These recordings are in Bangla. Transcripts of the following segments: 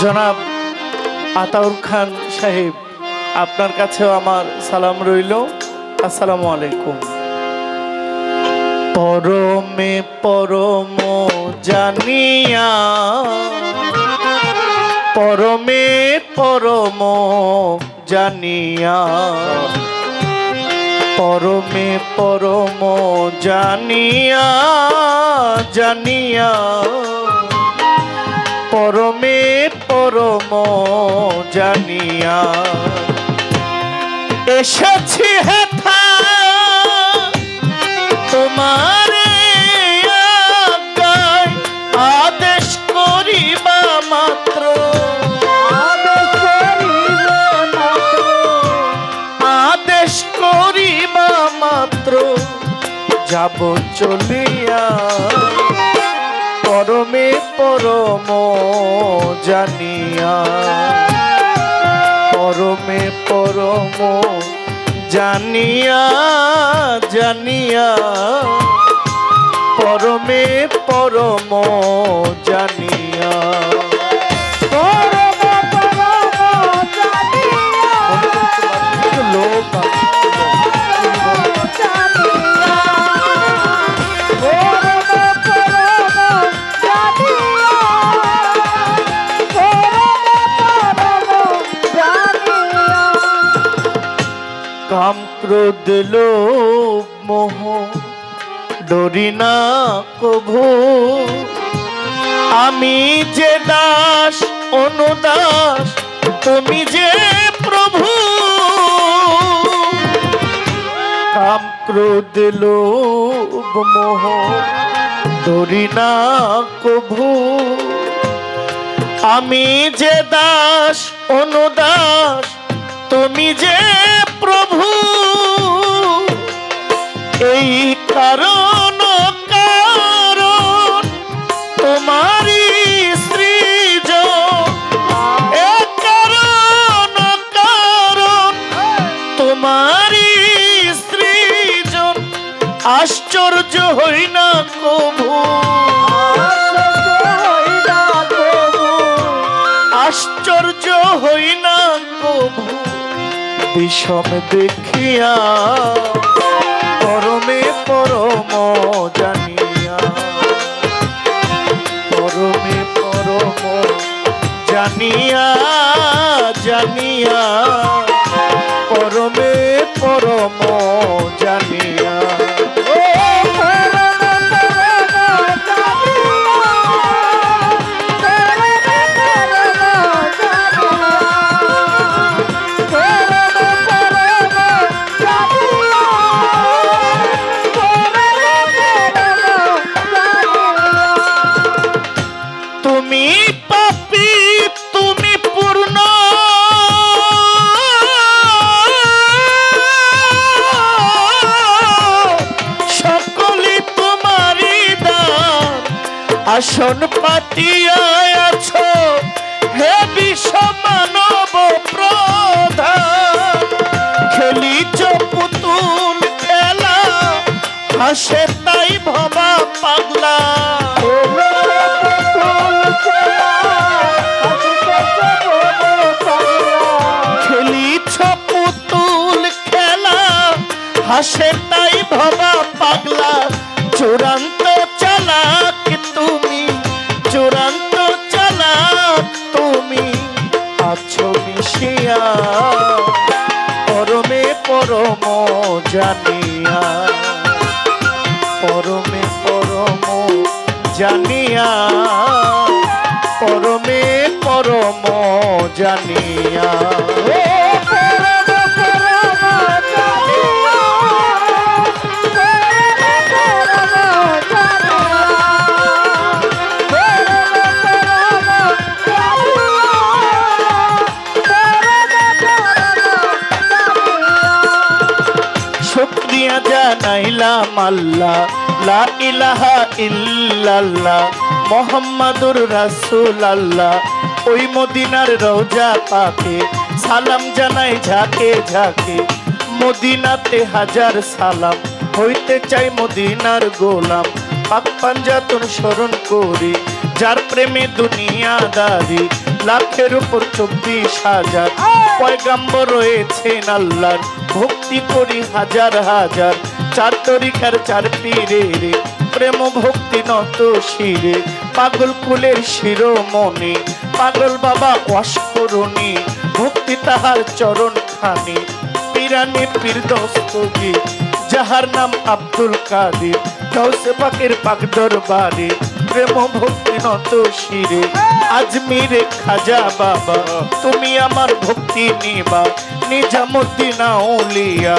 জনাব আতাউর খান সাহেব, আপনার কাছেও আমার সালাম রইল। আসসালামু আলাইকুম। পরমে পরম জানিয়া, পরমে পরম জানিয়া, পরমে পরম জানিয়া, জানিয়া পরমে পরম জানিয়া এসেছি হেথা তোমারে আজ্ঞায়, আদেশ করিবা মাত্র, আদেশ করিবা মাত্র যাব চলিয়া। পরমে পরম জানিয়া, পরমে পরম জানিয়া, জানিয়া পরমে পরম জানিয়া, কাম ক্রোধ লোভ মোহ ডরি না কভু, আমি যে দাস অনুদাস তুমি যে প্রভু। কাম ক্রোধ লোভ মোহ ডরি না কভু, আমি যে দাস অনুদাস তুমি যে প্রভু। এই কারণ কারণ তোমারি সৃজন, এই কারণ কারণ তোমারি সৃজন, আশ্চর্য হই না কভু, আশ্চর্য হই না কভু বিষম দেখিয়া। পরমে পরম জানিয়া, পরমে পরম জানিয়া, জানিয়া পরমে পরম জানিয়া। তুমি পাপী তুমি পূর্ণ, সকলে তোমারই দান, আসন পাতিয়া আছো হে বিশ্ব মানব প্রধান। খেলিছ পুতুল খেলা হাসে তাই ভবা পাগলা, খেলিছ পুতুল খেলা হাসে তাই ভবা পাগলা। চূড়ান্ত চালাক তুমি, চূড়ান্ত চালাক তুমি আছো মিশিয়া। পরমে পরম জানিয়া, পরমে পরম জানিয়া, পরমে পরম জানিয়া। জানাইলাম আল্লাহ, লা ইলাহা ইল্লাল্লাহ মুহাম্মাদুর রাসূলুল্লাহ। ওই মদিনার রওজা পাকে সালাম জানাই ঝাঁকে ঝাঁকে, মদিনাতে হাজার সালাম, হইতে চাই মদিনার গোলাম। পাক পাঞ্জাতন স্মরণ করি, যার প্রেমে দুনিয়াদারি, লাখের উপর 24,000 পয়গাম্বর রয়েছেন আল্লাহর, ভক্তি করি হাজার হাজার। চার তরিকার চার পীরের প্রেম ভক্তি নত শিরে, পাগল কুলের শিরোমণি পাগল বাবা অস্করণী, ভক্তি তাহার চরণ খানি, পিরানি পীর দস্তগীর, যাহার নাম আব্দুল কাদের, গাউসে পাকের পাক দরবারে প্রেম ভক্তি নত শিরে। আজমিরে খাজা বাবা তুমি আমার ভক্তি নিবা, নিজামুদ্দিন আউলিয়া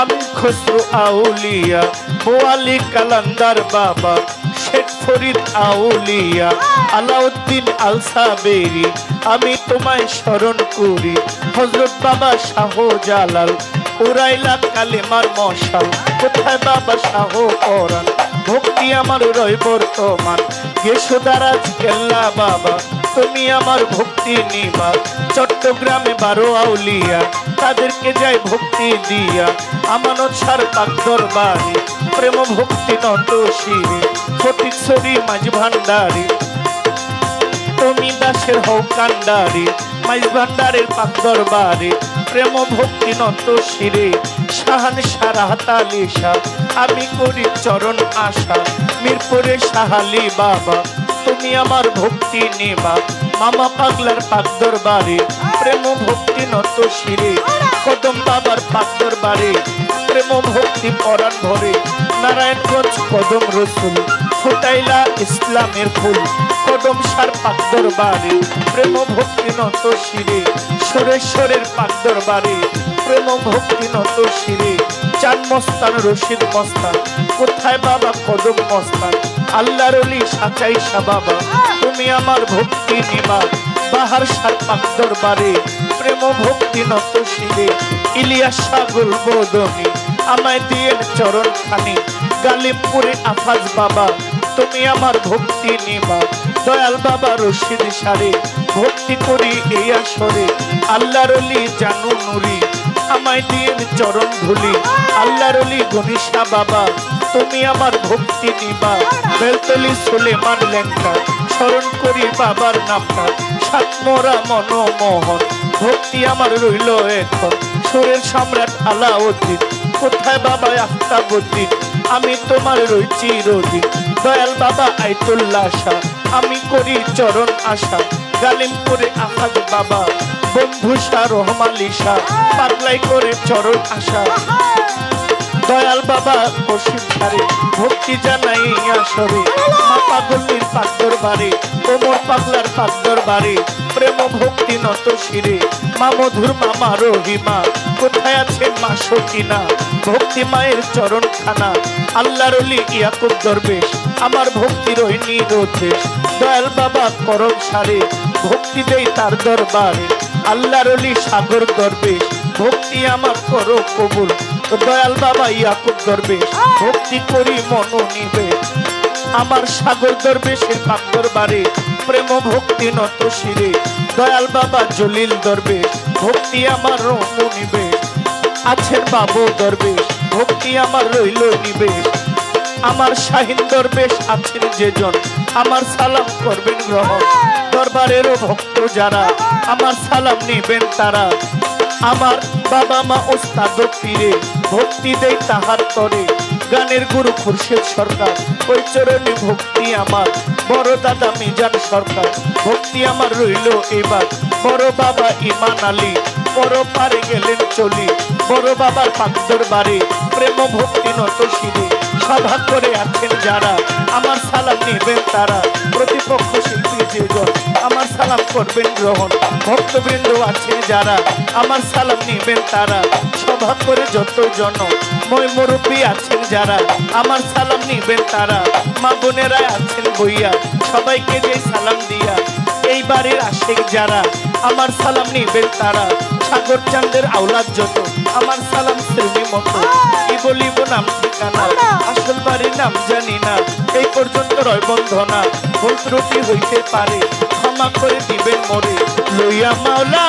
আমি খসরু আউলিয়া, বোয়ালি কালান্দার বাবা শেখ ফরিদ আউলিয়া, আলাউদ্দিন আল সাবেরি আমি তোমায় স্মরণ করি। হযরত বাবা শাহ জালাল উড়াইলা কালেমার মশাল, কোথায় বাবা শাহ পরাণ, ভক্তি আমার রয় বর্তমান। যশোদারাজ কেল্লা বাবা তুমি আমার ভক্তি নিবা, চট্টগ্রামে 12 আউলিয়া তাদেরকে যাই ভক্তি দিয়া, আমানত সার পাক দরবারে প্রেম ভক্তি নত শিরে। ফটিকছড়ি মাঝ ভান্ডারি তুমি দাসের হও কান্ডারি, মাঝ ভান্ডারের পাক দরবারে প্রেম ভক্তি নত শিরে। শাহান সারাহাত আলী শাহ আমি করি চরণ আশা, মিরপুরে শাহালি বাবা তুমি আমার ভক্তি নিবা, মামা পাগলার পাক দরবারে প্রেম ভক্তি নত শিরে। কদম বাবার পাক দরবারে প্রেম ভক্তি পরাণ ভরে, নারায়ণগঞ্জ কদম রসুল ফুটাইলা ইসলামের ফুল, কদম সার পাক দরবারে প্রেম ভক্তি নত শিরে। সুরেশ্বরের পাক দরবারে প্রেম ভক্তি নত শিরে। চান মস্তান রশিদ মস্তান কোথায় বাবা কদম মস্তান, আল্লাহর ওলি সাচাই শাহ বাবা তুমি আমার ভক্তি নিবা, বাহার সার পাক দরবারে প্রেম ভক্তি নত শিরে। ইলিয়াস শাহ গুলবদনি আমায় দিয়েন চরণ খানি, গালিমপুরে আফাজ বাবা তুমি আমার ভক্তি নিবা, দয়াল বাবা রশিদ সারে ভক্তি করি এই আসরে। আল্লাহর ওলি জানু নুরি আমায় দিয়েন চরণ ধুলি, আল্লাহর ওলি গনিশা বাবা তুমি আমার ভক্তি নিবা, বেলতলি সুলেমান লেঙ্কা স্মরণ করি বাবার নামটা। সাতমোরা মনমোহন ভক্তি আমার রইল এখন, সুরের সম্রাট আলাউদ্দিন কোথায় বাবা আফতাবুদ্দিন আমি তোমার রই চিরদিন। দয়াল বাবা আইতুল্লাহ শাহ আমি করি চরণ আশা, গালিমপুরে আফাজ বাবা বন্ধু শাহ রহমালি শাহ পাগলাই করে চরণ আশা। দয়াল বাবা কশিম সারে ভক্তি জানাই আসরে, মা পাগলির পাক দরবারে কোমর পাগলার পাক দরবারে প্রেম ভক্তি নত শিরে। মা মধুর মামা রহিমা কোথায় আছেন মা সকিনা, ভক্তি মায়ের চরণ খানা। আল্লাহর ওলি ইয়াকুব দরবেশ আমার ভক্তির ওই নিরোধেশ, দয়াল বাবা করম সারে ভক্তি দেই তার দরবারে। আল্লাহর ওলি সাগর দরবেশ ভক্তি আমার করো কবুল, দয়াল বাবা ইয়াকুব দরবেশ ভক্তি করি মনোনিবে। আমার সাগর দরবেশের পাক দরবারে প্রেম ভক্তি নত শিরে। দয়াল বাবা জলিল দরবেশ ভক্তি আমার মনিবে, আছেন বাবু দরবেশ ভক্তি আমার রইল নিবেশ। আমার শাহিন দরবেশ আছেন যেজন আমার সালাম করবেন গ্রহণ, দরবারেরও ভক্ত যারা আমার সালাম নিবেন তারা। আমার বাবা মা ওস্তাদ পীরে ভক্তি দেই তাহার তরে, গানের গুরু খুরশেদ সরকার ওই চরণে ভক্তি আমার। বড় দাদা মিজান সরকার ভক্তি আমার রইল এবার। বড় বাবা ইমান আলী বড় পারে গেলেন চলি, বড় বাবার পাক দরবারে প্রেম ভক্তি নত শিরে। সভা করে আছেন যারা আমার সালাম নিবেন তারা, প্রতিপক্ষ শিল্পী যেজন আমার সালাম করবেন গ্রহণ। ভক্তবৃন্দ আছেন যারা আমার সালাম নিবেন তারা, সভা করে যত জন মই মুরব্বী আছেন যারা আমার সালাম নিবেন তারা। মা বোনেরা আছেন বইয়া সবাইকে যে সালাম দিয়া, এই বাড়ির আশিক যারা আমার সালাম নিবেন তারা। সাগর চাঁদের আওলাদ যত আমার সালাম শ্রেণী মতো কি বলিব নাম ঠিকানা আসল বাড়ির নাম জানি না এই পর্যন্ত রয় বন্ধনা ভুল ত্রুটি হইতে পারে ক্ষমা করে দিবেন মোরে লইয়া মাওলা